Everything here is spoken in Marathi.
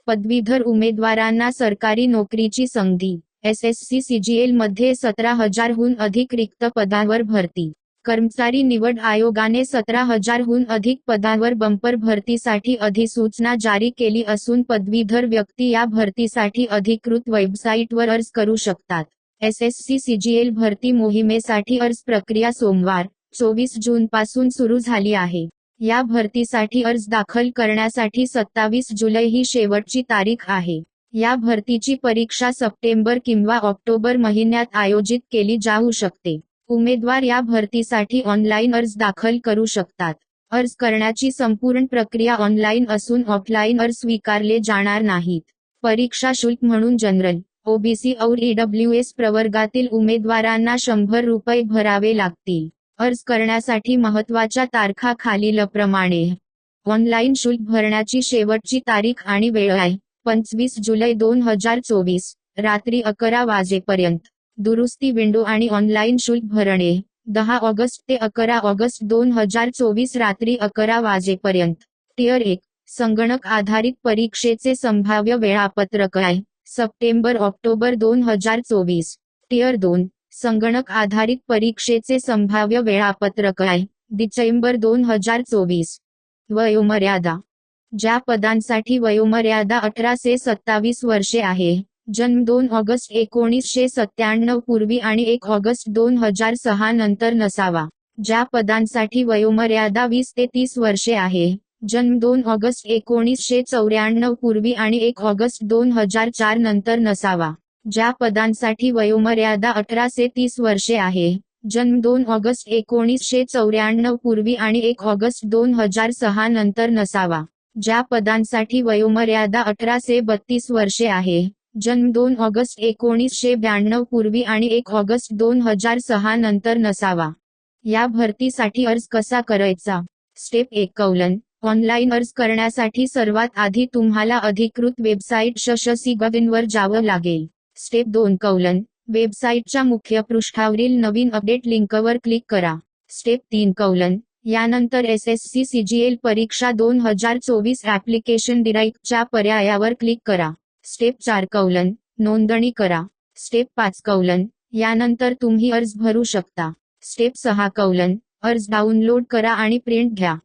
पदवीधर उमेदवारांना सरकारी नोकरीची संधी। SSC CGL मध्ये 17,000हून अधिक रिक्त पदांवर भरती। कर्मचारी निवड आयोगाने 17,000हून अधिक पदांवर बंपर भरतीसाठी अधिसूचना जारी केली असून पदवीधर व्यक्ती या भरतीसाठी अधिकृत वेबसाईटवर अर्ज करू शकतात। SSC CGL भरती मोहिमेसाठी अर्ज प्रक्रिया सोमवार 24 जूनपासून सुरू झाली आहे। या भरतीसाठी अर्ज दाखल करण्यासाठी 27 जुलै ही शेवटची तारीख आहे। या भरतीची परीक्षा सप्टेंबर किंवा ऑक्टोबर महिन्यात आयोजित केली जाऊ शकते। उमेदवार या भरतीसाठी ऑनलाईन अर्ज दाखल करू शकतात। अर्ज करण्याची संपूर्ण प्रक्रिया ऑनलाईन असून ऑफलाईन अर्ज स्वीकारले जाणार नाहीत। परीक्षा शुल्क म्हणून जनरल, OBC और EWS प्रवर्गातील उमेदवारांना 100 रुपये भरावे लागतील। अर्ज करण्यासाठी महत्त्वाच्या तारखा खालीलप्रमाणे। ऑनलाईन शुल्क भरण्याची शेवटची तारीख आणि वेळ आहे 25 जुलै 2024 रात्री 11 वाजेपर्यंत। दुरुस्ती विंडो आणि ऑनलाईन शुल्क भरणे 10 ऑगस्ट ते 11 ऑगस्ट 2024 रात्री 11 वाजेपर्यंत। टियर 1 संगणक आधारित परीक्षेचे संभाव्य वेळापत्रक आहे सप्टेंबर-ऑक्टोबर 2024। टियर 2 संगणक आधारित परीक्षेचे संभाव्य वेळापत्रक आहे डिसेंबर 2024। वयोमर्यादा। ज्या पदांसाठी वयोमर्यादा 18 ते 27 वर्षे आहे, जन्म 2 ऑगस्ट 1997 पूर्वी आणि 1 ऑगस्ट 2006 नंतर नसावा। ज्या पदांसाठी वयोमर्यादा 20 ते 30 वर्षे आहे, जन्म 2 ऑगस्ट 1994 पूर्वी आणि 1 ऑगस्ट 2004 नंतर नसावा। ज्या पदांसाठी वयोमर्यादा 18 ते 30 वर्षे आहे, जन्म 2 ऑगस्ट 1994 पूर्वी आणि 1 ऑगस्ट 2006 नंतर नसावा। ज्या पदांसाठी वयोमर्यादा 18 ते 32 वर्षे आहे, जन्म 2 ऑगस्ट 1992 पूर्वी आणि 1 ऑगस्ट 2006 नंतर नसावा। या भरतीसाठी अर्ज कसा करायचा? स्टेप 1 ऑनलाईन अर्ज करण्यासाठी सर्वात आधी तुम्हाला अधिकृत वेबसाईट SSC.gov वर जावं लागेल। स्टेप 2 वेबसाईटच्या मुख्य पृष्ठावरील नवीन अपडेट लिंकवर क्लिक करा। स्टेप 3 यानंतर SSC CGL परीक्षा 2024 ॲप्लिकेशन डायरेक्टच्या पर्यायावर क्लिक करा। स्टेप 4 नोंदणी करा। स्टेप 5 यानंतर तुम्ही अर्ज भरू शकता। स्टेप 6 अर्ज डाउनलोड करा आणि प्रिंट घ्या।